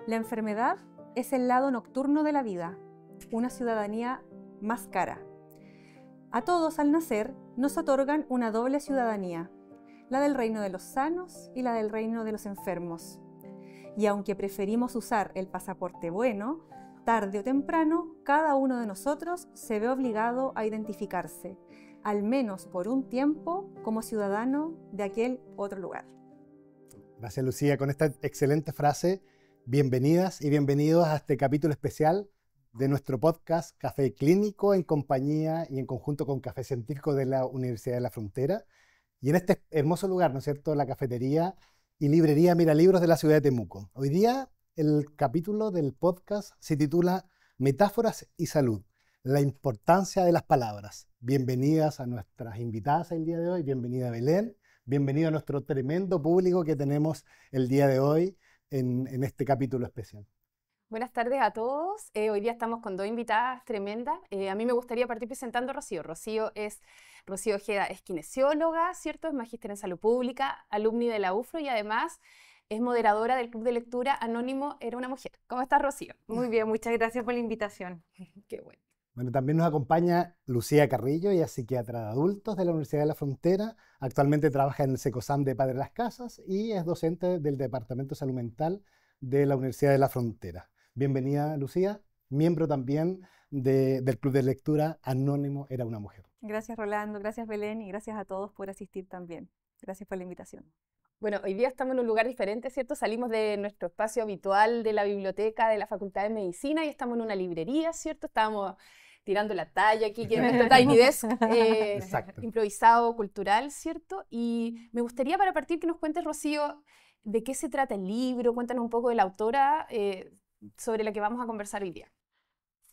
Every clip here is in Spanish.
La enfermedad es el lado nocturno de la vida, una ciudadanía más cara. A todos al nacer nos otorgan una doble ciudadanía, la del reino de los sanos y la del reino de los enfermos. Y aunque preferimos usar el pasaporte bueno, tarde o temprano, cada uno de nosotros se ve obligado a identificarse, al menos por un tiempo, como ciudadano de aquel otro lugar. Gracias, Lucía. Con esta excelente frase, bienvenidas y bienvenidos a este capítulo especial de nuestro podcast Café Clínico en compañía y en conjunto con Café Científico de la Universidad de la Frontera. Y en este hermoso lugar, ¿no es cierto?, la cafetería y librería Miralibros de la ciudad de Temuco. Hoy día el capítulo del podcast se titula Metáforas y Salud, la importancia de las palabras. Bienvenidas a nuestras invitadas el día de hoy, bienvenida Belén, bienvenido a nuestro tremendo público que tenemos el día de hoy en este capítulo especial. Buenas tardes a todos. Hoy día estamos con dos invitadas tremendas. A mí me gustaría partir presentando a Rocío. Rocío Ojeda es kinesióloga, ¿cierto? Es magíster en salud pública, alumni de la UFRO y además es moderadora del club de lectura Anónimo Era una Mujer. ¿Cómo estás, Rocío? Muy bien, muchas gracias por la invitación. Qué bueno. Bueno, también nos acompaña Lucía Carrillo, ella es psiquiatra de adultos de la Universidad de la Frontera. Actualmente trabaja en el SECOSAM de Padre Las Casas y es docente del Departamento de Salud Mental de la Universidad de la Frontera. Bienvenida, Lucía, miembro también del club de lectura Anónimo Era una Mujer. Gracias, Rolando, gracias, Belén, y gracias a todos por asistir también. Gracias por la invitación. Bueno, hoy día estamos en un lugar diferente, ¿cierto? Salimos de nuestro espacio habitual de la biblioteca de la Facultad de Medicina y estamos en una librería, ¿cierto? Estábamos tirando la talla aquí, que es nuestro Tiny Desk improvisado, cultural, ¿cierto? Y me gustaría para partir que nos cuentes, Rocío, de qué se trata el libro, cuéntanos un poco de la autora sobre la que vamos a conversar hoy día.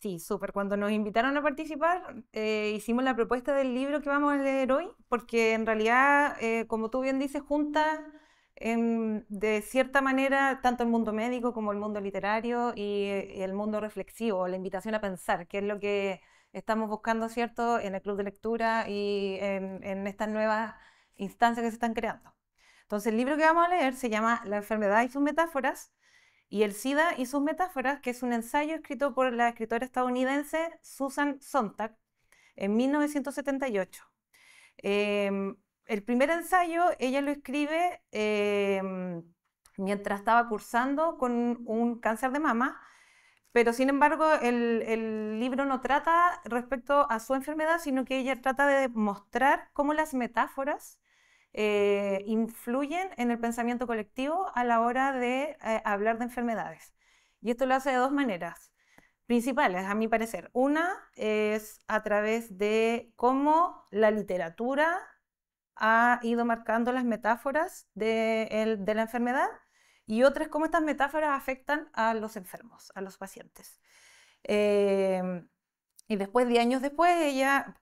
Sí, súper. Cuando nos invitaron a participar, hicimos la propuesta del libro que vamos a leer hoy, porque en realidad, como tú bien dices, junta de cierta manera tanto el mundo médico como el mundo literario y el mundo reflexivo, la invitación a pensar, que es lo que estamos buscando, ¿cierto?, en el club de lectura y en estas nuevas instancias que se están creando. Entonces, el libro que vamos a leer se llama La enfermedad y sus metáforas, y el SIDA y sus metáforas, que es un ensayo escrito por la escritora estadounidense Susan Sontag en 1978. El primer ensayo ella lo escribe mientras estaba cursando con un cáncer de mama, pero sin embargo el libro no trata respecto a su enfermedad, sino que ella trata de mostrar cómo las metáforas influyen en el pensamiento colectivo a la hora de hablar de enfermedades. Y esto lo hace de dos maneras principales, a mi parecer. Una es a través de cómo la literatura ha ido marcando las metáforas de la enfermedad, y otra es cómo estas metáforas afectan a los enfermos, a los pacientes. Y después, 10 años después, ella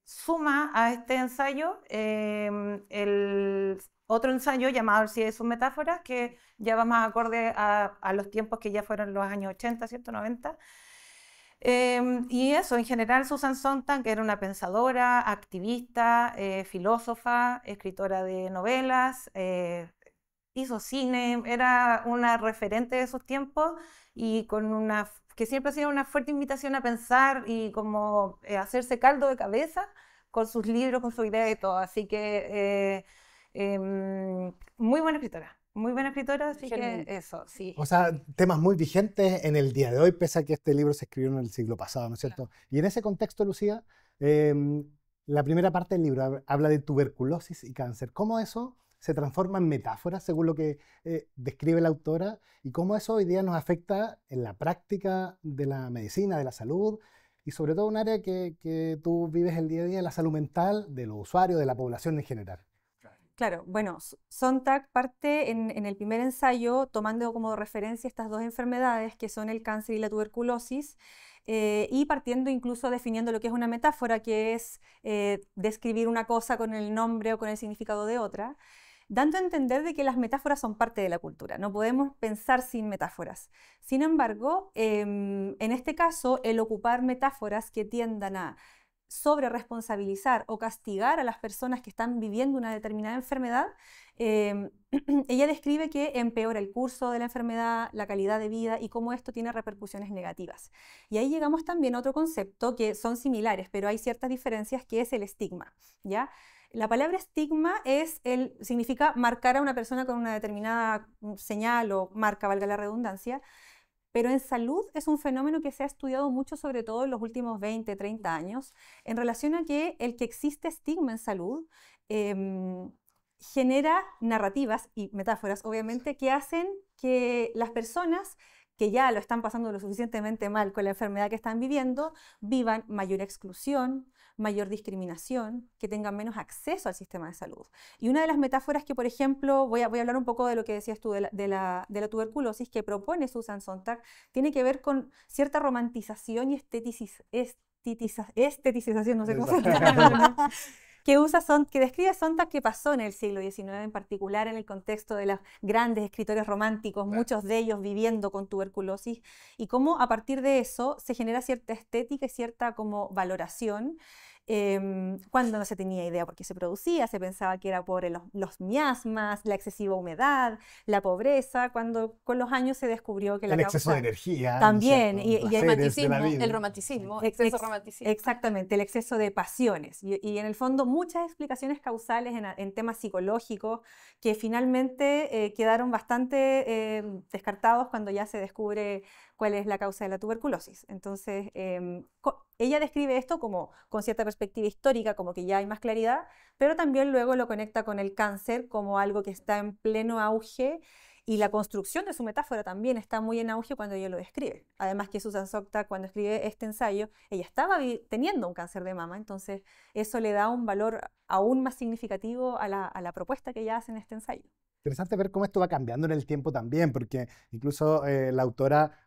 suma a este ensayo el otro ensayo llamado El SIDA y sus metáforas, que ya va más acorde a los tiempos que ya fueron los años 80, ¿cierto? 90. Y eso, en general, Susan Sontag era una pensadora, activista, filósofa, escritora de novelas, hizo cine, era una referente de esos tiempos y que siempre ha sido una fuerte invitación a pensar y como hacerse caldo de cabeza con sus libros, con su idea y todo. Así que muy buena escritora, así que eso, sí. O sea, temas muy vigentes en el día de hoy, pese a que este libro se escribió en el siglo pasado, ¿no es cierto? Claro. Y en ese contexto, Lucía, la primera parte del libro habla de tuberculosis y cáncer. ¿Cómo eso se transforma en metáforas, según lo que describe la autora, y cómo eso hoy día nos afecta en la práctica de la medicina, de la salud, y sobre todo un área que tú vives el día a día, la salud mental de los usuarios, de la población en general? Claro, bueno, Sontag parte en el primer ensayo tomando como referencia estas dos enfermedades que son el cáncer y la tuberculosis, y partiendo incluso definiendo lo que es una metáfora, que es describir una cosa con el nombre o con el significado de otra, dando a entender de que las metáforas son parte de la cultura, no podemos pensar sin metáforas. Sin embargo, en este caso, el ocupar metáforas que tiendan a sobre responsabilizar o castigar a las personas que están viviendo una determinada enfermedad, ella describe que empeora el curso de la enfermedad, la calidad de vida y cómo esto tiene repercusiones negativas. Y ahí llegamos también a otro concepto que son similares, pero hay ciertas diferencias, que es el estigma, ¿ya? La palabra estigma significa marcar a una persona con una determinada señal o marca, valga la redundancia, pero en salud es un fenómeno que se ha estudiado mucho, sobre todo en los últimos 20, 30 años, en relación a que el que existe estigma en salud genera narrativas y metáforas, obviamente, que hacen que las personas que ya lo están pasando lo suficientemente mal con la enfermedad que están viviendo, vivan mayor exclusión, mayor discriminación, que tengan menos acceso al sistema de salud. Y una de las metáforas que, por ejemplo, voy a hablar un poco de lo que decías tú de la tuberculosis, que propone Susan Sontag, tiene que ver con cierta romantización y estetización, no sé cómo se llama, que describe Sontag, que pasó en el siglo XIX, en particular en el contexto de los grandes escritores románticos, muchos de ellos viviendo con tuberculosis, y cómo a partir de eso se genera cierta estética y cierta como valoración, cuando no se tenía idea por qué se producía, se pensaba que era por los miasmas, la excesiva humedad, la pobreza, cuando con los años se descubrió que la el exceso causa de energía, también, ¿no? y el romanticismo, exceso de romanticismo. Exactamente, el exceso de pasiones. Y en el fondo muchas explicaciones causales en temas psicológicos que finalmente quedaron bastante descartados cuando ya se descubre cuál es la causa de la tuberculosis. Entonces, ella describe esto como con cierta perspectiva histórica, como que ya hay más claridad, pero también luego lo conecta con el cáncer como algo que está en pleno auge, y la construcción de su metáfora también está muy en auge cuando ella lo describe. Además que Susan Sontag, cuando escribe este ensayo, ella estaba teniendo un cáncer de mama, entonces eso le da un valor aún más significativo a la propuesta que ella hace en este ensayo. Interesante ver cómo esto va cambiando en el tiempo también, porque incluso la autora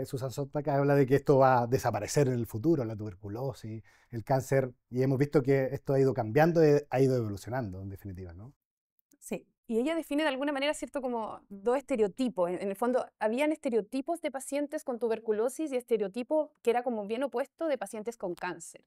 Susan Sontag habla de que esto va a desaparecer en el futuro, la tuberculosis, el cáncer, y hemos visto que esto ha ido cambiando, ha ido evolucionando en definitiva, ¿no? Sí. Y ella define de alguna manera, ¿cierto?, como dos estereotipos. En el fondo, habían estereotipos de pacientes con tuberculosis y estereotipos que era como bien opuesto de pacientes con cáncer.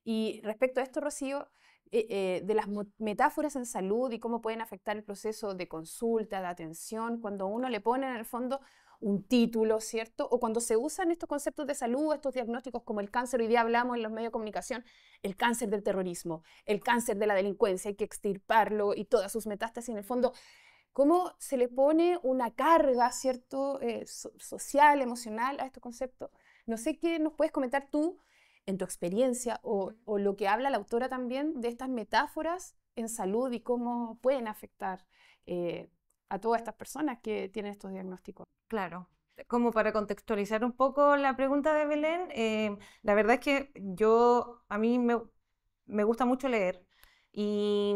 Y respecto a esto, Rocío, de las metáforas en salud y cómo pueden afectar el proceso de consulta, de atención, cuando uno le pone en el fondo un título, ¿cierto? O cuando se usan estos conceptos de salud, estos diagnósticos como el cáncer, hoy día hablamos en los medios de comunicación, el cáncer del terrorismo, el cáncer de la delincuencia, hay que extirparlo y todas sus metástasis, en el fondo, cómo se le pone una carga, ¿cierto?, social, emocional a estos conceptos. No sé qué nos puedes comentar tú en tu experiencia o lo que habla la autora también de estas metáforas en salud y cómo pueden afectar a todas estas personas que tienen estos diagnósticos. Claro. Como para contextualizar un poco la pregunta de Belén, la verdad es que a mí me gusta mucho leer, y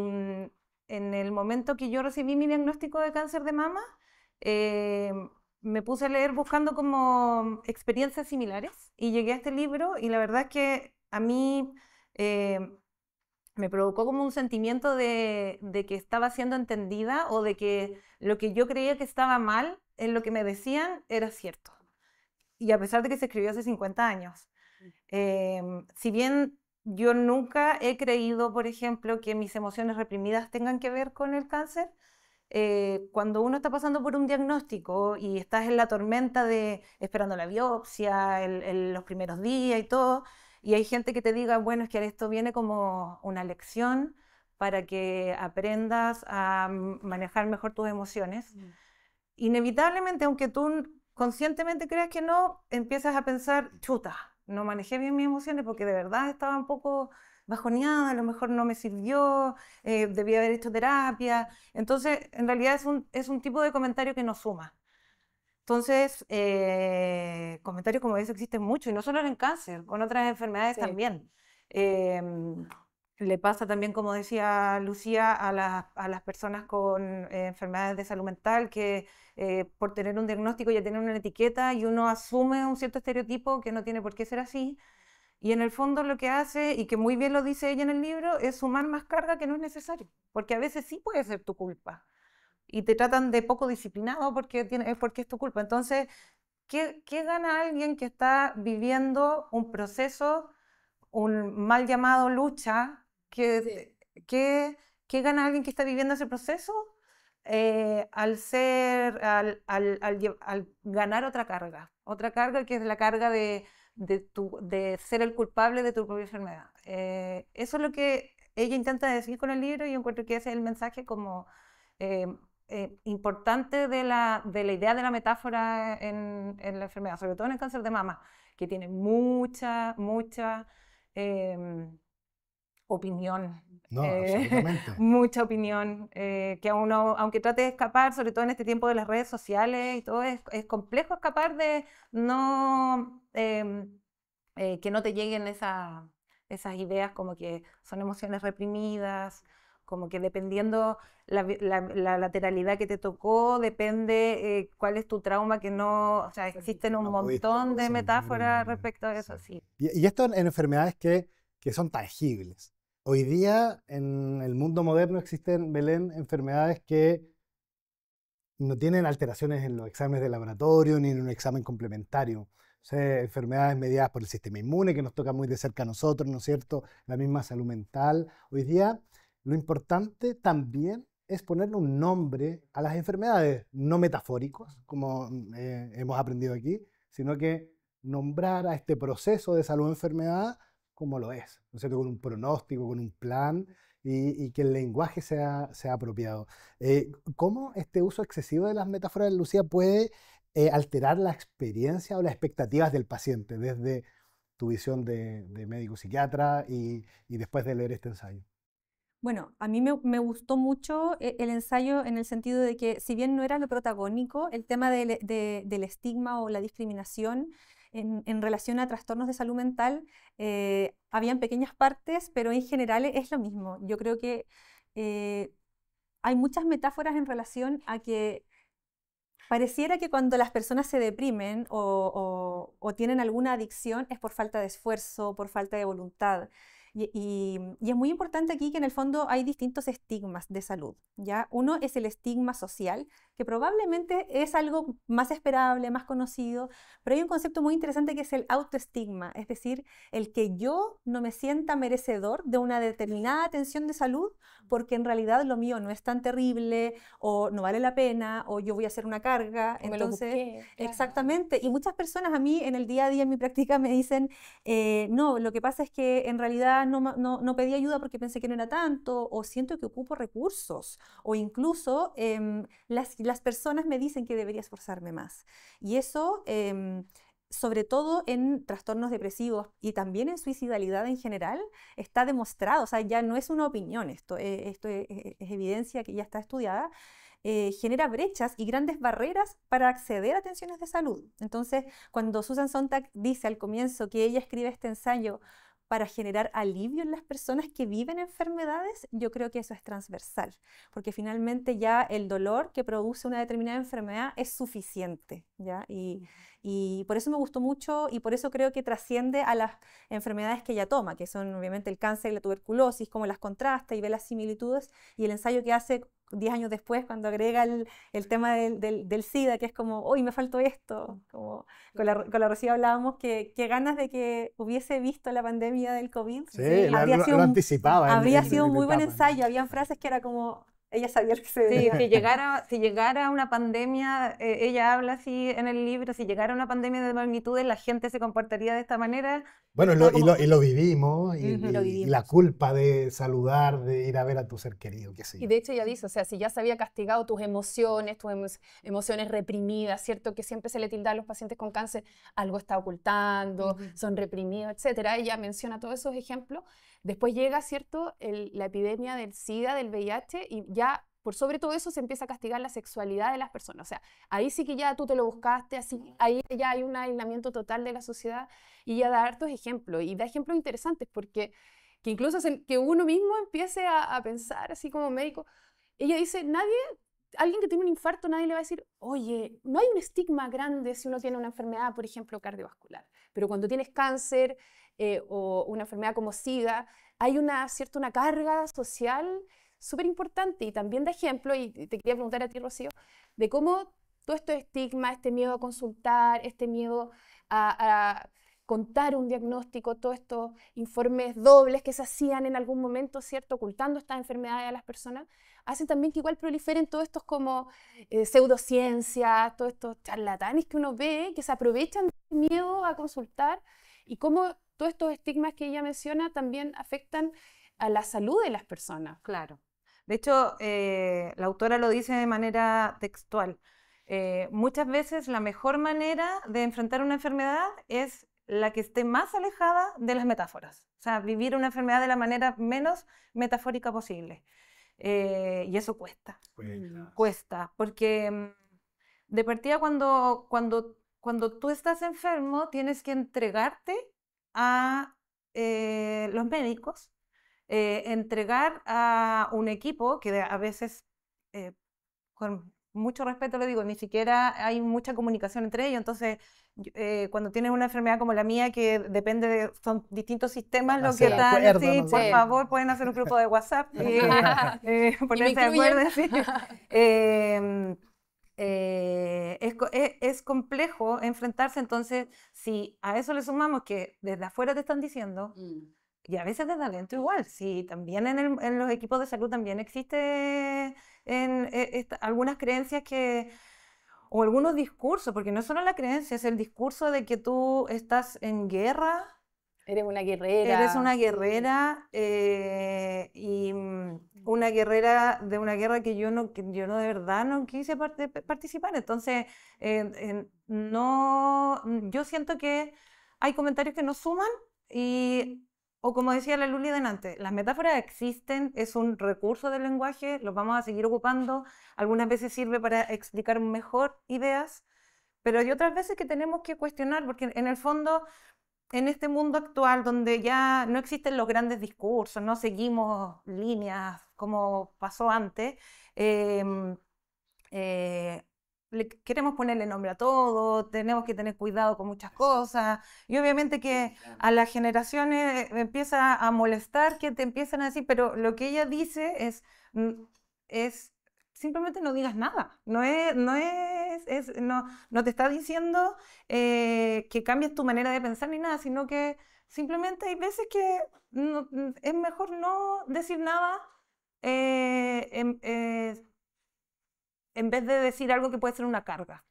en el momento que yo recibí mi diagnóstico de cáncer de mama, me puse a leer buscando como experiencias similares y llegué a este libro, y la verdad es que a mí me provocó como un sentimiento de que estaba siendo entendida, o de que lo que yo creía que estaba mal en lo que me decían era cierto. Y a pesar de que se escribió hace 50 años. Si bien yo nunca he creído, por ejemplo, que mis emociones reprimidas tengan que ver con el cáncer, cuando uno está pasando por un diagnóstico y estás en la tormenta de esperando la biopsia, los primeros días y todo, y hay gente que te diga, bueno, es que esto viene como una lección para que aprendas a manejar mejor tus emociones. Inevitablemente, aunque tú conscientemente creas que no, empiezas a pensar, chuta, no manejé bien mis emociones porque de verdad estaba un poco bajoneada, a lo mejor no me sirvió, debía haber hecho terapia. Entonces, en realidad es un tipo de comentario que no suma. Entonces, comentarios como ese existen mucho, y no solo en cáncer, con otras enfermedades también. Le pasa también, como decía Lucía, a las personas con enfermedades de salud mental, que por tener un diagnóstico ya tienen una etiqueta y uno asume un cierto estereotipo que no tiene por qué ser así. Y en el fondo lo que hace, y que muy bien lo dice ella en el libro, es sumar más carga que no es necesario, porque a veces sí puede ser tu culpa. Y te tratan de poco disciplinado porque es tu culpa. Entonces, ¿qué gana alguien que está viviendo un proceso un mal llamado lucha, ¿qué gana alguien que está viviendo ese proceso? Al ganar otra carga que es la carga de ser el culpable de tu propia enfermedad. Eso es lo que ella intenta decir con el libro, y yo encuentro que ese es el mensaje como importante de la idea de la metáfora en la enfermedad, sobre todo en el cáncer de mama, que tiene mucha opinión. No, absolutamente. Mucha opinión, que a uno, aunque trate de escapar, sobre todo en este tiempo de las redes sociales y todo, es complejo escapar de no, que no te lleguen esas ideas como que son emociones reprimidas, como que dependiendo la lateralidad que te tocó, depende cuál es tu trauma, que no, o sea, existen un montón de metáforas respecto a eso, sí. Y esto en enfermedades que son tangibles. Hoy día, en el mundo moderno, existen, Belén, enfermedades que no tienen alteraciones en los exámenes de laboratorio ni en un examen complementario. O sea, enfermedades mediadas por el sistema inmune que nos toca muy de cerca a nosotros, ¿no es cierto? La misma salud mental. Hoy día, lo importante también es ponerle un nombre a las enfermedades, no metafóricos, como hemos aprendido aquí, sino que nombrar a este proceso de salud-enfermedad como lo es, ¿no es cierto? Con un pronóstico, con un plan, y que el lenguaje sea apropiado. ¿Cómo este uso excesivo de las metáforas de Lucía puede alterar la experiencia o las expectativas del paciente desde tu visión de médico psiquiatra y después de leer este ensayo? Bueno, a mí me gustó mucho el ensayo en el sentido de que, si bien no era lo protagónico, el tema del estigma o la discriminación en relación a trastornos de salud mental, habían pequeñas partes, pero en general es lo mismo. Yo creo que hay muchas metáforas en relación a que pareciera que cuando las personas se deprimen o tienen alguna adicción es por falta de esfuerzo, por falta de voluntad. Y es muy importante aquí que en el fondo hay distintos estigmas de salud, ¿ya? Uno es el estigma social, que probablemente es algo más esperable, más conocido, pero hay un concepto muy interesante que es el autoestigma, es decir, el que yo no me sienta merecedor de una determinada atención de salud porque en realidad lo mío no es tan terrible o no vale la pena o yo voy a hacer una carga. O me lo Entonces, busqué, claro. exactamente. Y muchas personas a mí en el día a día, en mi práctica, me dicen, no, lo que pasa es que en realidad no pedí ayuda porque pensé que no era tanto, o siento que ocupo recursos, o incluso las personas me dicen que debería esforzarme más. Y eso, sobre todo en trastornos depresivos y también en suicidalidad en general, está demostrado, o sea, ya no es una opinión, esto es evidencia que ya está estudiada. Genera brechas y grandes barreras para acceder a atenciones de salud. Entonces, cuando Susan Sontag dice al comienzo que ella escribe este ensayo para generar alivio en las personas que viven enfermedades, yo creo que eso es transversal, porque finalmente ya el dolor que produce una determinada enfermedad es suficiente, ¿ya? Y por eso me gustó mucho y por eso creo que trasciende a las enfermedades que ella toma, que son obviamente el cáncer y la tuberculosis, cómo las contrasta y ve las similitudes, y el ensayo que hace 10 años después, cuando agrega el tema del SIDA, que es como, uy, me faltó esto, como con la Rocío hablábamos, que ganas de que hubiese visto la pandemia del COVID. Sí, habría sido lo anticipaba. Habría sido un muy buen etapa. ensayo, habían frases que era como, ella sabía lo que se veía. Sí, si llegara una pandemia, ella habla así en el libro, si llegara una pandemia de magnitudes, la gente se comportaría de esta manera. Bueno, y lo vivimos, y, Lo y vivimos. la culpa de saludar, de ir a ver a tu ser querido, qué sé yo. Y de hecho ella dice, o sea, si ya se había castigado tus emociones emociones reprimidas, ¿cierto? Que siempre se le tilda a los pacientes con cáncer, algo está ocultando, son reprimidos, etcétera. Ella menciona todos esos ejemplos. Después llega, ¿cierto? La epidemia del SIDA, del VIH, y ya por sobre todo eso se empieza a castigar la sexualidad de las personas. O sea, ahí sí que ya tú te lo buscaste, así, ahí ya hay un aislamiento total de la sociedad, y ella da hartos ejemplos, y da ejemplos interesantes, porque que incluso que uno mismo empiece a pensar, así como médico. Ella dice, alguien que tiene un infarto, nadie le va a decir, oye, no hay un estigma grande si uno tiene una enfermedad, por ejemplo, cardiovascular. Pero cuando tienes cáncer o una enfermedad como SIDA, hay una carga social súper importante. Y también da ejemplo, y te quería preguntar a ti, Rocío, de cómo todo este estigma, este miedo a consultar, este miedo contar un diagnóstico, todos estos informes dobles que se hacían en algún momento, ¿cierto? Ocultando estas enfermedades a las personas, hacen también que igual proliferen todos estos como pseudociencias, todos estos charlatanes que uno ve, que se aprovechan del miedo a consultar, y cómo todos estos estigmas que ella menciona también afectan a la salud de las personas. Claro. De hecho, la autora lo dice de manera textual. Muchas veces la mejor manera de enfrentar una enfermedad es la que esté más alejada de las metáforas. O sea, vivir una enfermedad de la manera menos metafórica posible. Y eso cuesta. Cuesta, porque de partida cuando tú estás enfermo tienes que entregarte a los médicos, entregar a un equipo que a veces, con mucho respeto lo digo, ni siquiera hay mucha comunicación entre ellos. Entonces, cuando tienes una enfermedad como la mía, que depende son distintos sistemas, lo que tal, sí, por favor, pueden hacer un grupo de WhatsApp y ponerse de acuerdo. Sí. Es complejo enfrentarse. Entonces, si a eso le sumamos que desde afuera te están diciendo, y a veces desde adentro igual, si también en los equipos de salud también existe algunas creencias o algunos discursos, porque no es solo la creencia, es el discurso de que tú estás en guerra. Eres una guerrera. Eres una guerrera, y una guerrera de una guerra que yo de verdad no quise participar. Entonces, yo siento que hay comentarios que no suman o como decía la Luli delante, las metáforas existen, es un recurso del lenguaje, los vamos a seguir ocupando. Algunas veces sirve para explicar mejor ideas, pero hay otras veces que tenemos que cuestionar, porque en el fondo, en este mundo actual donde ya no existen los grandes discursos, no seguimos líneas como pasó antes, queremos ponerle nombre a todo, tenemos que tener cuidado con muchas cosas, y obviamente que a las generaciones empieza a molestar que te empiezan a decir, pero lo que ella dice es simplemente no digas nada, no te está diciendo que cambies tu manera de pensar ni nada, sino que simplemente hay veces que es mejor no decir nada, en vez de decir algo que puede ser una carga.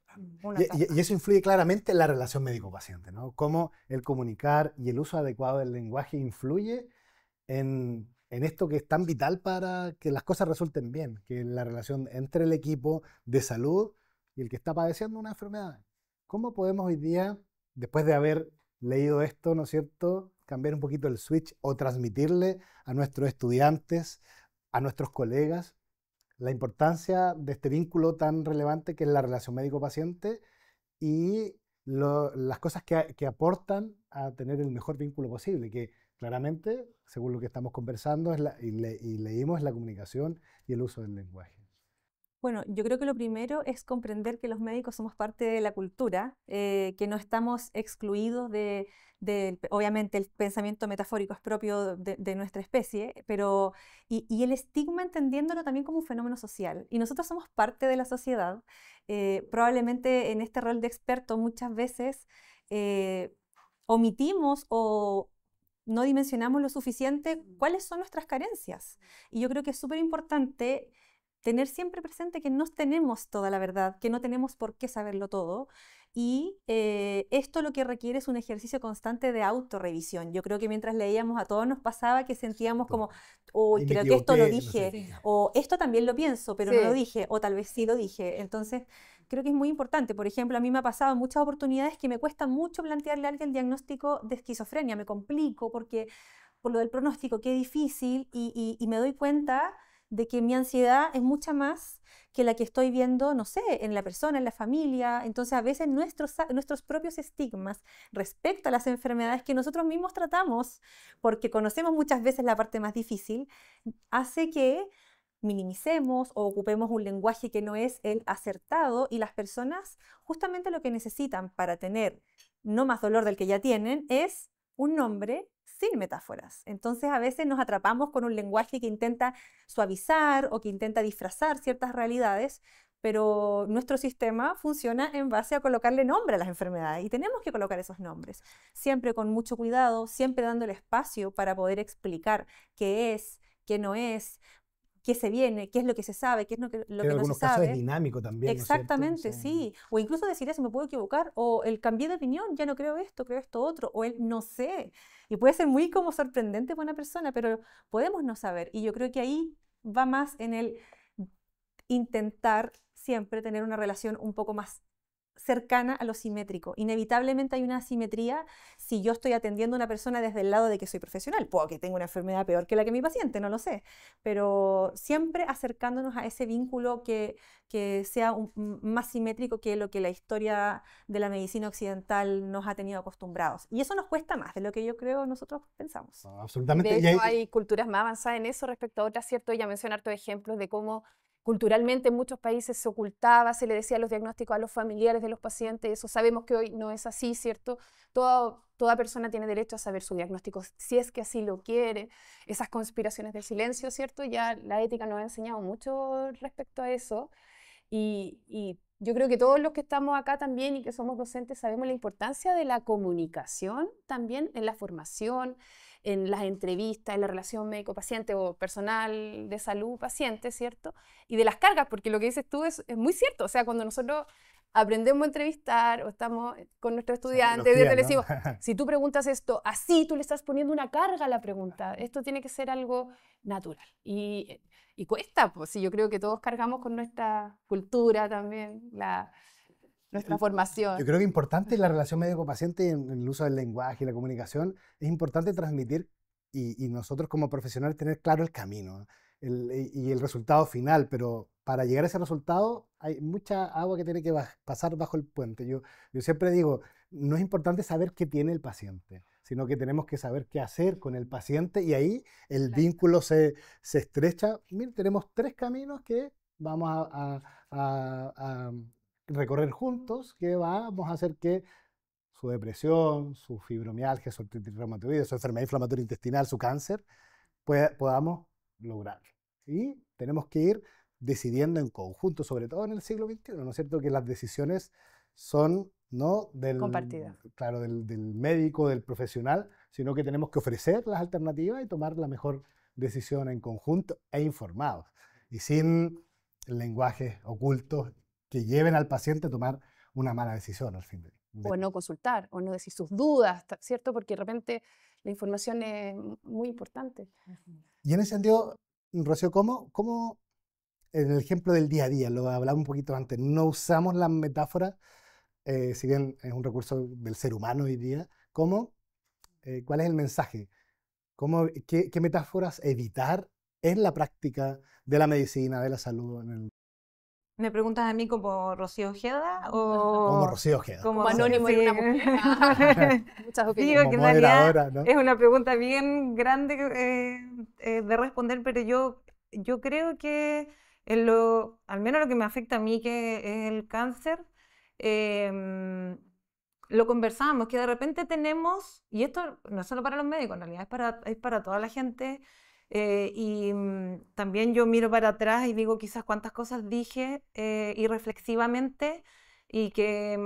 Y eso influye claramente en la relación médico-paciente, ¿no? Cómo el comunicar y el uso adecuado del lenguaje influye en esto que es tan vital para que las cosas resulten bien, que la relación entre el equipo de salud y el que está padeciendo una enfermedad. ¿Cómo podemos hoy día, después de haber leído esto, ¿no es cierto?, cambiar un poquito el switch o transmitirle a nuestros estudiantes, a nuestros colegas, la importancia de este vínculo tan relevante que es la relación médico-paciente y las cosas que aportan a tener el mejor vínculo posible, que claramente, según lo que estamos conversando y leímos, es la comunicación y el uso del lenguaje. Bueno, yo creo que lo primero es comprender que los médicos somos parte de la cultura, que no estamos excluidos obviamente el pensamiento metafórico es propio de nuestra especie, pero y el estigma entendiéndolo también como un fenómeno social. Y nosotros somos parte de la sociedad. Probablemente en este rol de experto muchas veces omitimos o no dimensionamos lo suficiente cuáles son nuestras carencias. Y yo creo que es súper importante tener siempre presente que no tenemos toda la verdad, que no tenemos por qué saberlo todo. Y esto lo que requiere es un ejercicio constante de autorrevisión. Yo creo que mientras leíamos a todos nos pasaba que sentíamos como, uy, creo que esto lo dije, no sé, o esto también lo pienso, pero no lo dije, o tal vez sí lo dije. Entonces, creo que es muy importante. Por ejemplo, a mí me ha pasado en muchas oportunidades que me cuesta mucho plantearle a alguien el diagnóstico de esquizofrenia. Me complico porque por lo del pronóstico, qué difícil, y me doy cuenta de que mi ansiedad es mucha más que la que estoy viendo, no sé, en la persona, en la familia. Entonces, a veces nuestros propios estigmas respecto a las enfermedades que nosotros mismos tratamos, porque conocemos muchas veces la parte más difícil, hace que minimicemos o ocupemos un lenguaje que no es el acertado, y las personas justamente lo que necesitan para tener no más dolor del que ya tienen es un nombre sin metáforas. Entonces a veces nos atrapamos con un lenguaje que intenta suavizar o que intenta disfrazar ciertas realidades, pero nuestro sistema funciona en base a colocarle nombre a las enfermedades y tenemos que colocar esos nombres, siempre con mucho cuidado, siempre dándole espacio para poder explicar qué es, qué no es, qué se viene, qué es lo que se sabe, qué es lo que Que en no se algunos casos es sabe. dinámico también, ¿no es cierto? Exactamente, sí. O incluso decir eso, me puedo equivocar, o el cambié de opinión, ya no creo esto otro, o el no sé. Y puede ser muy como sorprendente para una persona, pero podemos no saber. Y yo creo que ahí va más en el intentar siempre tener una relación un poco más cercana a lo simétrico. Inevitablemente hay una asimetría si yo estoy atendiendo a una persona desde el lado de que soy profesional. Puedo que tenga una enfermedad peor que la que mi paciente, no lo sé. Pero siempre acercándonos a ese vínculo que sea más simétrico que lo que la historia de la medicina occidental nos ha tenido acostumbrados. Y eso nos cuesta más de lo que yo creo nosotros pensamos. No, absolutamente. De Y hecho, hay culturas más avanzadas en eso respecto a otras, ¿cierto? Ella menciona hartos ejemplos de cómo culturalmente en muchos países se ocultaba, se le decía los diagnósticos a los familiares de los pacientes. Eso sabemos que hoy no es así, ¿cierto? Toda persona tiene derecho a saber su diagnóstico si es que así lo quiere. Esas conspiraciones del silencio, ¿cierto? Ya la ética nos ha enseñado mucho respecto a eso. Y yo creo que todos los que estamos acá también y que somos docentes sabemos la importancia de la comunicación también en la formación, en las entrevistas, en la relación médico-paciente o personal de salud-paciente, ¿cierto? Y de las cargas, porque lo que dices tú es muy cierto. O sea, cuando nosotros aprendemos a entrevistar o estamos con nuestros estudiantes, Psicología, les ¿no? decimos, si tú preguntas esto así, tú le estás poniendo una carga a la pregunta. Esto tiene que ser algo natural. Y cuesta, pues sí, yo creo que todos cargamos con nuestra cultura también, nuestra Yo formación. creo que importante en la relación médico-paciente y en el uso del lenguaje y la comunicación, es importante transmitir y nosotros como profesionales tener claro el camino y el resultado final, pero para llegar a ese resultado hay mucha agua que tiene que pasar bajo el puente. Yo siempre digo, no es importante saber qué tiene el paciente, sino que tenemos que saber qué hacer con el paciente y ahí el Claro. vínculo se estrecha. Mira, tenemos 3 caminos que vamos a recorrer juntos, que vamos a hacer que su depresión, su fibromialgia, su artritis reumatoide, su enfermedad inflamatoria intestinal, su cáncer, podamos lograrlo. Y tenemos que ir decidiendo en conjunto, sobre todo en el siglo XXI, ¿no es cierto? Que las decisiones son no Compartida. claro, del médico, del profesional, sino que tenemos que ofrecer las alternativas y tomar la mejor decisión en conjunto e informados. Y sin lenguajes ocultos que lleven al paciente a tomar una mala decisión al fin O no consultar, o no decir sus dudas, ¿cierto? Porque de repente la información es muy importante. Y en ese sentido, Rocío, ¿cómo en el ejemplo del día a día, lo hablaba un poquito antes, no usamos las metáforas, si bien es un recurso del ser humano hoy día, ¿cuál es el mensaje? ¿Qué metáforas evitar en la práctica de la medicina, de la salud? ¿Me preguntas a mí como Rocío Ojeda Como o Rocío Ojeda. Como anónimo en sí. una mujer. Muchas Digo opiniones. que Como en realidad moderadora, ¿no? es una pregunta bien grande de responder, pero yo creo que al menos lo que me afecta a mí, que es el cáncer, lo conversamos, que de repente tenemos, y esto no es solo para los médicos, en realidad es para toda la gente, también yo miro para atrás y digo quizás cuántas cosas dije irreflexivamente y que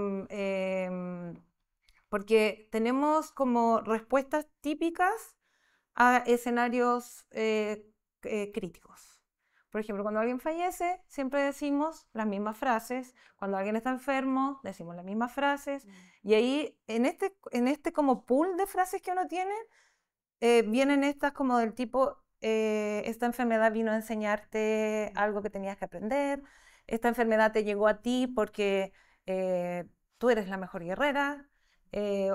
porque tenemos como respuestas típicas a escenarios críticos. Por ejemplo, cuando alguien fallece, siempre decimos las mismas frases. Cuando alguien está enfermo, decimos las mismas frases. Y ahí, en este como pool de frases que uno tiene, vienen estas como del tipo, esta enfermedad vino a enseñarte algo que tenías que aprender. Esta enfermedad te llegó a ti porque tú eres la mejor guerrera.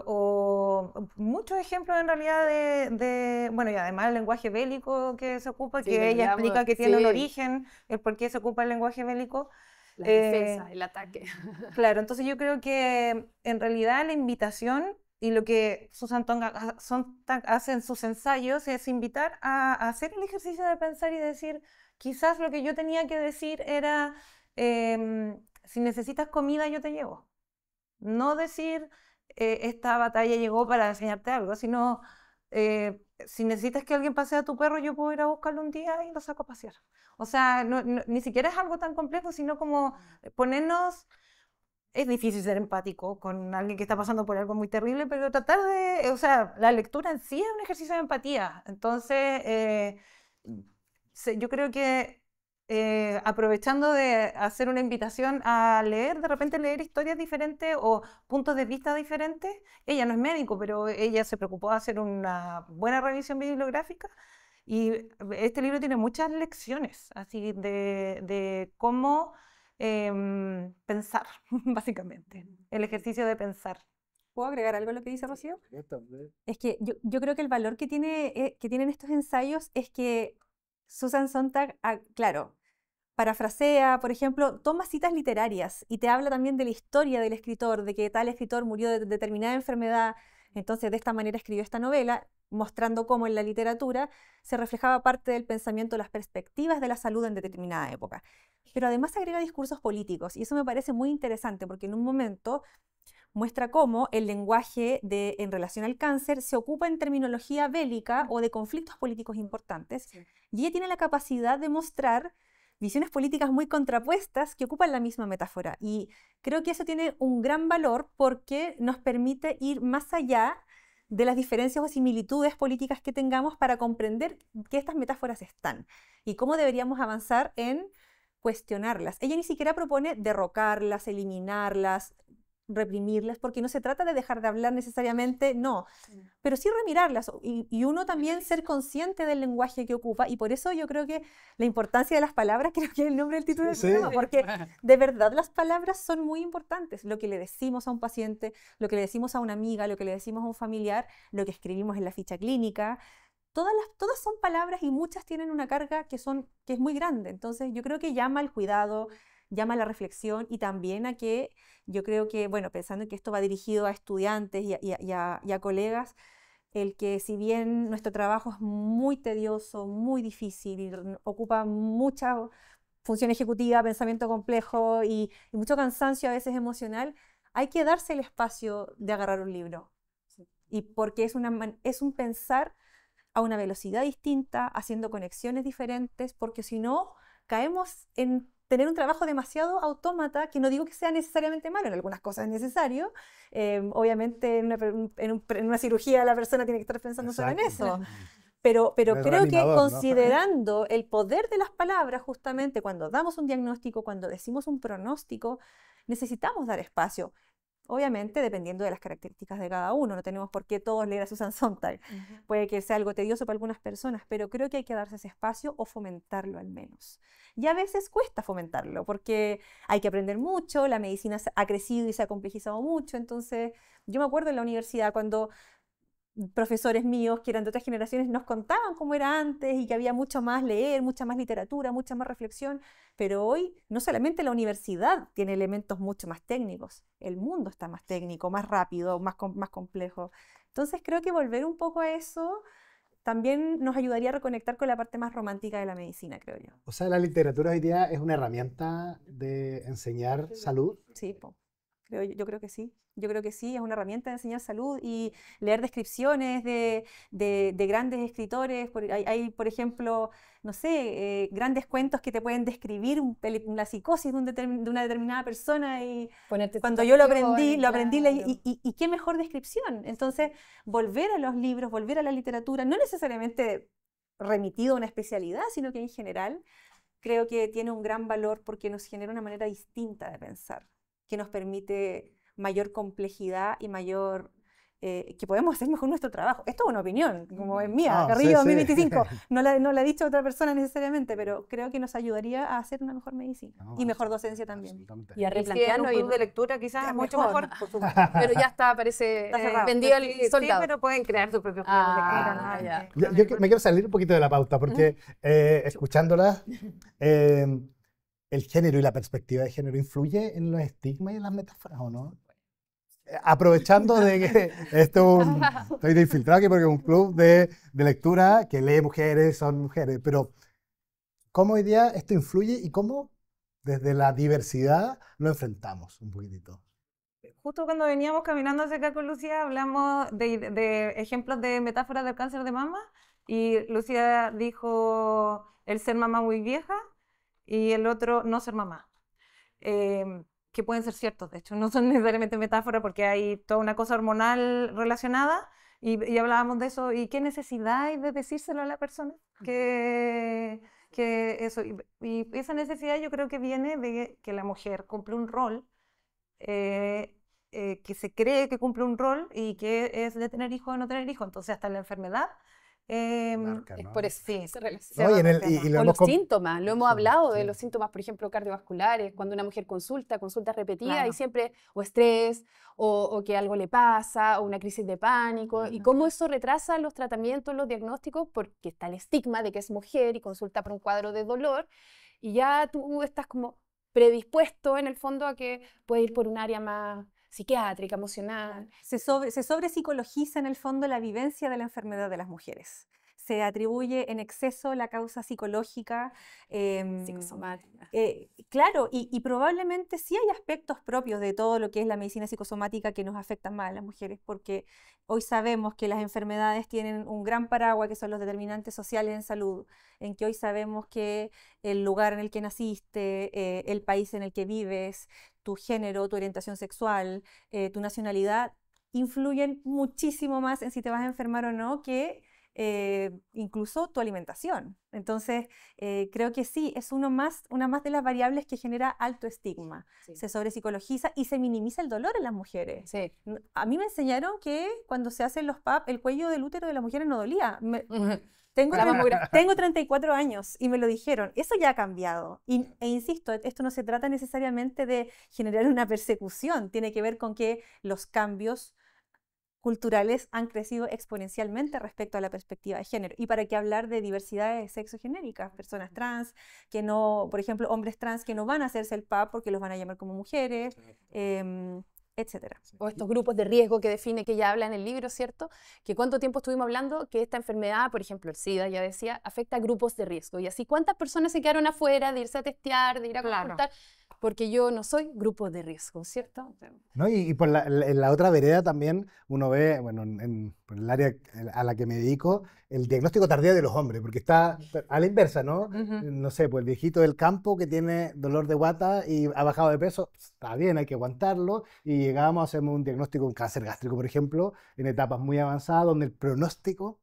O muchos ejemplos en realidad bueno, y además el lenguaje bélico que se ocupa, Sí, que le ella olvidamos, explica que tiene un sí. origen, el por qué se ocupa el lenguaje bélico. La defensa, el ataque. Claro, entonces yo creo que en realidad la invitación y lo que Susan Sontag hace en sus ensayos es invitar a hacer el ejercicio de pensar y decir, quizás lo que yo tenía que decir era, si necesitas comida yo te llevo. No decir, esta batalla llegó para enseñarte algo, sino si necesitas que alguien pasee a tu perro, yo puedo ir a buscarlo un día y lo saco a pasear. O sea, ni siquiera es algo tan complejo, sino como ponernos... Es difícil ser empático con alguien que está pasando por algo muy terrible, pero tratar de... O sea, la lectura en sí es un ejercicio de empatía. Entonces, yo creo que aprovechando de hacer una invitación a leer, de repente leer historias diferentes o puntos de vista diferentes. Ella no es médico, pero ella se preocupó de hacer una buena revisión bibliográfica. Y este libro tiene muchas lecciones, así de cómo pensar, básicamente, el ejercicio de pensar. ¿Puedo agregar algo a lo que dice Rocío? Es que yo creo que el valor que tienen estos ensayos es que Susan Sontag, claro, parafrasea, por ejemplo, toma citas literarias y te habla también de la historia del escritor, de que tal escritor murió de determinada enfermedad, entonces de esta manera escribió esta novela, mostrando cómo en la literatura se reflejaba parte del pensamiento, las perspectivas de la salud en determinada época. Pero además agrega discursos políticos, y eso me parece muy interesante, porque en un momento muestra cómo el lenguaje en relación al cáncer se ocupa en terminología bélica o de conflictos políticos importantes, y ella tiene la capacidad de mostrar visiones políticas muy contrapuestas que ocupan la misma metáfora. Y creo que eso tiene un gran valor porque nos permite ir más allá de las diferencias o similitudes políticas que tengamos para comprender que estas metáforas están y cómo deberíamos avanzar en cuestionarlas. Ella ni siquiera propone derrocarlas, eliminarlas, reprimirlas, porque no se trata de dejar de hablar necesariamente, no, pero sí remirarlas y uno también ser consciente del lenguaje que ocupa, y por eso yo creo que la importancia de las palabras, creo que es el nombre del título del programa, porque de verdad las palabras son muy importantes, lo que le decimos a un paciente, lo que le decimos a una amiga, lo que le decimos a un familiar, lo que escribimos en la ficha clínica, todas son palabras y muchas tienen una carga que es muy grande, entonces yo creo que llama al cuidado, llama a la reflexión y también a que yo creo que, bueno, pensando en que esto va dirigido a estudiantes y a colegas, el que si bien nuestro trabajo es muy tedioso, muy difícil y ocupa mucha función ejecutiva, pensamiento complejo y mucho cansancio a veces emocional, hay que darse el espacio de agarrar un libro. Sí. Y porque es un pensar a una velocidad distinta, haciendo conexiones diferentes, porque si no, caemos en tener un trabajo demasiado autómata, que no digo que sea necesariamente malo, en algunas cosas es necesario. Obviamente en una cirugía la persona tiene que estar pensando solo en eso. Pero creo que considerando, ¿no?, el poder de las palabras, justamente cuando damos un diagnóstico, cuando decimos un pronóstico, necesitamos dar espacio. Obviamente, dependiendo de las características de cada uno, no tenemos por qué todos leer a Susan Sontag. Puede que sea algo tedioso para algunas personas, pero creo que hay que darse ese espacio o fomentarlo al menos. Y a veces cuesta fomentarlo, porque hay que aprender mucho, la medicina ha crecido y se ha complejizado mucho. Entonces, yo me acuerdo en la universidad cuando profesores míos que eran de otras generaciones nos contaban cómo era antes y que había mucho más leer, mucha más literatura, mucha más reflexión, pero hoy no solamente la universidad tiene elementos mucho más técnicos, el mundo está más técnico, más rápido, más complejo. Entonces creo que volver un poco a eso también nos ayudaría a reconectar con la parte más romántica de la medicina, creo yo. O sea, la literatura hoy día es una herramienta de enseñar salud. Sí, yo creo que sí. Yo creo que sí, es una herramienta de enseñar salud y leer descripciones de grandes escritores. Hay, por ejemplo, no sé, grandes cuentos que te pueden describir la psicosis de una determinada persona. Y cuando yo lo aprendí, claro, y qué mejor descripción. Entonces, volver a los libros, volver a la literatura, no necesariamente remitido a una especialidad, sino que en general creo que tiene un gran valor porque nos genera una manera distinta de pensar, que nos permite mayor complejidad y mayor, que podemos hacer mejor nuestro trabajo. Esto es una opinión, como es mía, Carrillo 2025, no la ha dicho otra persona necesariamente, pero creo que nos ayudaría a hacer una mejor medicina y mejor docencia también. Y a replantear un club de lectura quizás mucho mejor. Pero ya parece vendido el soldado. Sí, pero pueden crear su propio club de lectura. Yo me quiero salir un poquito de la pauta, porque escuchándola, ¿el género y la perspectiva de género influye en los estigmas y en las metáforas o no? Aprovechando de que estoy de infiltrado aquí porque es un club de lectura que lee mujeres, son mujeres, pero ¿cómo hoy día esto influye y cómo desde la diversidad lo enfrentamos un poquitito? justo cuando veníamos caminando hacia acá con Lucía, hablamos de ejemplos de metáforas del cáncer de mama, y Lucía dijo el ser mamá muy vieja y el otro no ser mamá. Que pueden ser ciertos, de hecho, no son necesariamente metáforas porque hay toda una cosa hormonal relacionada, y hablábamos de eso, y qué necesidad hay de decírselo a la persona, que eso, y esa necesidad yo creo que viene de que la mujer cumple un rol, que se cree que cumple un rol y que es de tener hijos o no tener hijos, entonces hasta la enfermedad. Marca, Es ¿no? por eso Sí. se No, relaciona. y, en el- relaciona. y lo O hemos los síntomas, lo hemos Sí, hablado de sí. los síntomas, por ejemplo, cardiovasculares, cuando una mujer consultas repetidas Claro. y siempre o estrés o que algo le pasa o una crisis de pánico, y cómo eso retrasa los tratamientos, los diagnósticos, porque está el estigma de que es mujer y consulta por un cuadro de dolor, y ya tú estás como predispuesto en el fondo a que puede ir por un área más psiquiátrica, emocional. Se sobrepsicologiza en el fondo la vivencia de la enfermedad de las mujeres. Se atribuye en exceso la causa psicológica. Psicosomática. Claro, y probablemente sí hay aspectos propios de todo lo que es la medicina psicosomática que nos afectan más a las mujeres, porque hoy sabemos que las enfermedades tienen un gran paraguas que son los determinantes sociales en salud, en que hoy sabemos que el lugar en el que naciste, el país en el que vives, tu género, tu orientación sexual, tu nacionalidad, influyen muchísimo más en si te vas a enfermar o no que incluso tu alimentación. Entonces, creo que sí, es una más de las variables que genera alto estigma. Sí. Se sobrepsicologiza y se minimiza el dolor en las mujeres. Sí. A mí me enseñaron que cuando se hacen los PAP, el cuello del útero de las mujeres no dolía. Tengo, La mamografía. tengo 34 años y me lo dijeron. Eso ya ha cambiado. E insisto, esto no se trata necesariamente de generar una persecución. Tiene que ver con que los cambios culturales han crecido exponencialmente respecto a la perspectiva de género. Y para qué hablar de diversidades sexogenéricas, personas trans, que no, por ejemplo, hombres trans que no van a hacerse el PAP porque los van a llamar como mujeres, etcétera. O estos grupos de riesgo que define, que ya habla en el libro, ¿cierto? Que cuánto tiempo estuvimos hablando que esta enfermedad, por ejemplo, el SIDA, ya decía, afecta a grupos de riesgo. Y así, ¿cuántas personas se quedaron afuera de irse a testear, de ir a Claro. consultar? Porque yo no soy grupo de riesgo, ¿cierto? ¿No? Y por en la otra vereda también uno ve, bueno, por el área a la que me dedico, el diagnóstico tardío de los hombres, porque está a la inversa, ¿no? No sé, pues el viejito del campo que tiene dolor de guata y ha bajado de peso, está bien, hay que aguantarlo, y llegamos a hacer un diagnóstico de cáncer gástrico, por ejemplo, en etapas muy avanzadas, donde el pronóstico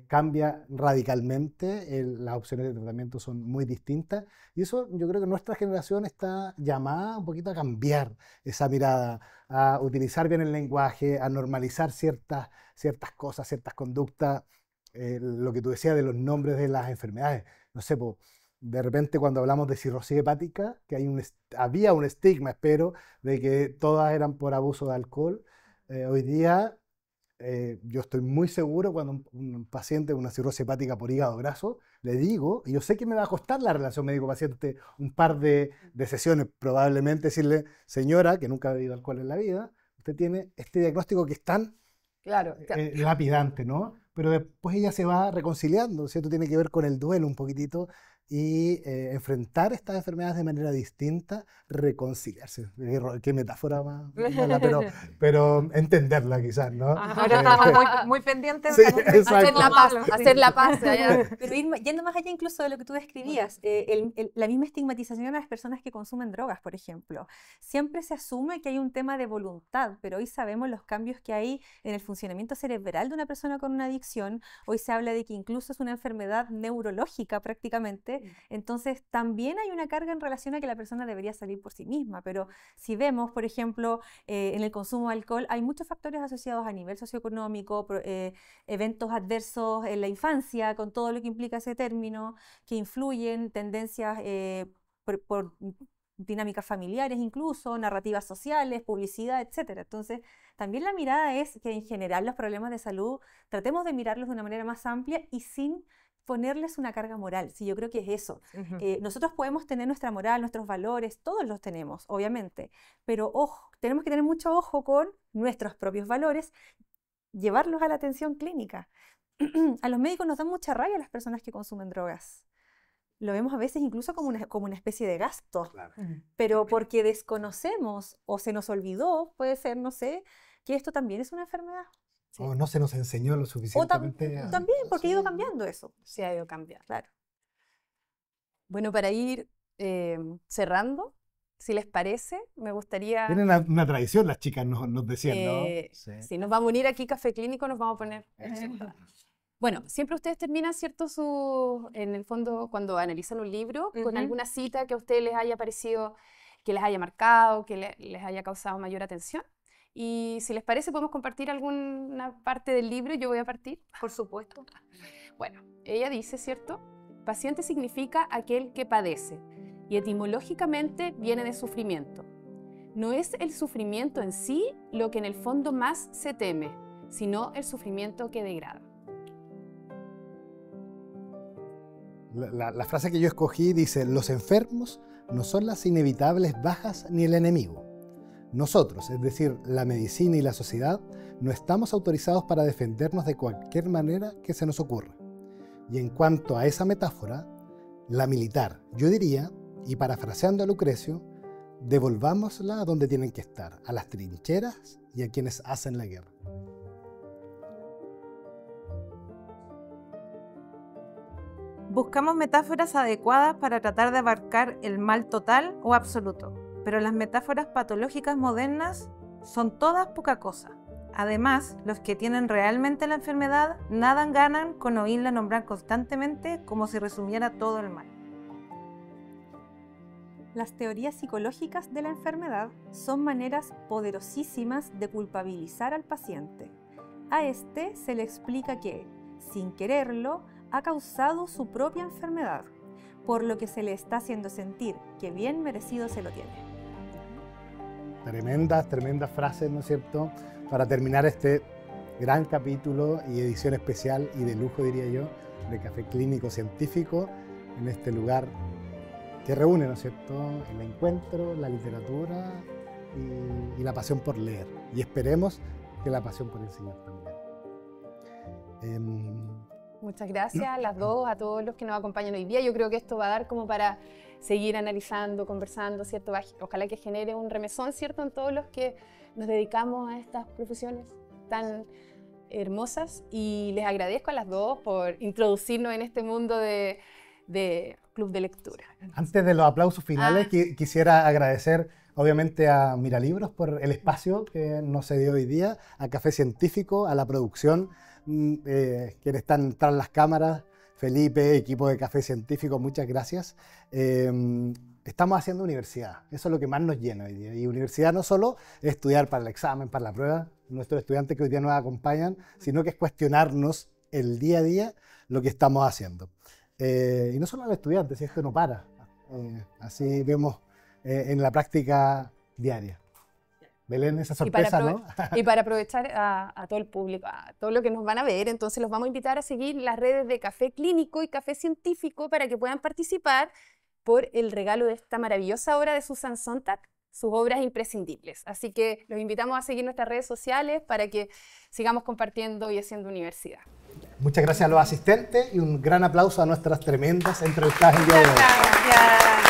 cambia radicalmente, las opciones de tratamiento son muy distintas, y eso yo creo que nuestra generación está llamada un poquito a cambiar esa mirada, a utilizar bien el lenguaje, a normalizar ciertas cosas, ciertas conductas, lo que tú decías de los nombres de las enfermedades. No sé, de repente cuando hablamos de cirrosis hepática, que había un estigma, espero, de que todas eran por abuso de alcohol. Hoy día yo estoy muy seguro cuando un paciente con una cirrosis hepática por hígado graso, le digo, y yo sé que me va a costar la relación médico-paciente un par de sesiones, probablemente decirle, señora, que nunca ha bebido alcohol en la vida, usted tiene este diagnóstico que es tan Claro. lapidante, ¿no? Pero después ella se va reconciliando, ¿cierto? Tiene que ver con el duelo un poquitito y enfrentar estas enfermedades de manera distinta, reconciliarse. Qué metáfora más mala, pero entenderla quizás, ¿no? Ahora estamos muy pendientes Sí, de exacto. Hacer la paz, sí. hacer la paz. Pero yendo más allá incluso de lo que tú describías, la misma estigmatización a las personas que consumen drogas, por ejemplo. Siempre se asume que hay un tema de voluntad, pero hoy sabemos los cambios que hay en el funcionamiento cerebral de una persona con una adicción. Hoy se habla de que incluso es una enfermedad neurológica prácticamente. Entonces también hay una carga en relación a que la persona debería salir por sí misma. Pero si vemos, por ejemplo, en el consumo de alcohol, hay muchos factores asociados a nivel socioeconómico, eventos adversos en la infancia, con todo lo que implica ese término, que influyen, tendencias por dinámicas familiares incluso, narrativas sociales, publicidad, etcétera. Entonces, también la mirada es que en general los problemas de salud tratemos de mirarlos de una manera más amplia y sin ponerles una carga moral. Sí, yo creo que es eso. Nosotros podemos tener nuestra moral, nuestros valores, todos los tenemos, obviamente, pero ojo, tenemos que tener mucho ojo con nuestros propios valores, llevarlos a la atención clínica. A los médicos nos dan mucha rabia las personas que consumen drogas. lo vemos a veces incluso como una especie de gasto, Claro. pero porque desconocemos o se nos olvidó, puede ser, no sé, que esto también es una enfermedad. Sí. O no se nos enseñó lo O suficientemente. también, porque ha ido Sí. cambiando eso. Se ha ido cambiando. Claro. Bueno, para ir cerrando, si les parece, me gustaría... Tienen una tradición, las chicas nos decían, ¿no? Sí. Si nos vamos a unir aquí, Café Clínico, nos vamos a poner... Bueno, siempre ustedes terminan, ¿cierto? En el fondo, cuando analizan un libro, con alguna cita que a ustedes les haya parecido, que les haya marcado, que les haya causado mayor atención. Y si les parece, podemos compartir alguna parte del libro. Yo voy a partir. Por supuesto. Bueno, ella dice, ¿cierto? Paciente significa aquel que padece, y etimológicamente viene de sufrimiento. No es el sufrimiento en sí lo que en el fondo más se teme, sino el sufrimiento que degrada. La frase que yo escogí dice: los enfermos no son las inevitables bajas ni el enemigo. Nosotros, es decir, la medicina y la sociedad, no estamos autorizados para defendernos de cualquier manera que se nos ocurra. Y en cuanto a esa metáfora, la militar, yo diría, y parafraseando a Lucrecio, devolvámosla a donde tienen que estar, a las trincheras y a quienes hacen la guerra. Buscamos metáforas adecuadas para tratar de abarcar el mal total o absoluto, pero las metáforas patológicas modernas son todas poca cosa. Además, los que tienen realmente la enfermedad nada ganan con oírla nombrar constantemente como si resumiera todo el mal. Las teorías psicológicas de la enfermedad son maneras poderosísimas de culpabilizar al paciente. A este se le explica que, sin quererlo, ha causado su propia enfermedad, por lo que se le está haciendo sentir que bien merecido se lo tiene. Tremendas frases, ¿no es cierto?, para terminar este gran capítulo y edición especial y de lujo, diría yo, de Café Clínico Científico, en este lugar que reúne, ¿no es cierto?, el encuentro, la literatura y la pasión por leer. Y esperemos que la pasión por enseñar también. Muchas gracias a las dos, a todos los que nos acompañan hoy día. Yo creo que esto va a dar como para seguir analizando, conversando, ¿cierto? Ojalá que genere un remesón, ¿cierto?, en todos los que nos dedicamos a estas profesiones tan hermosas. Y les agradezco a las dos por introducirnos en este mundo de club de lectura. Antes de los aplausos finales, quisiera agradecer obviamente a Miralibros por el espacio que nos cedió hoy día, a Café Científico, a la producción, quienes están tras las cámaras, Felipe, equipo de Café Científico, muchas gracias. Estamos haciendo universidad, eso es lo que más nos llena hoy día. Y universidad no solo es estudiar para el examen, para la prueba, nuestros estudiantes que hoy día nos acompañan, sino que es cuestionarnos el día a día lo que estamos haciendo. Y no solo al estudiante, si esto no para. Así vemos en la práctica diaria. Belén, esa sorpresa, ¿no? Y para aprovechar a todo el público, a todo lo que nos van a ver, entonces los vamos a invitar a seguir las redes de Café Clínico y Café Científico para que puedan participar por el regalo de esta maravillosa obra de Susan Sontag, sus obras imprescindibles. Así que los invitamos a seguir nuestras redes sociales para que sigamos compartiendo y haciendo universidad. Muchas gracias a los asistentes y un gran aplauso a nuestras tremendas entrevistadas el día de hoy. Gracias.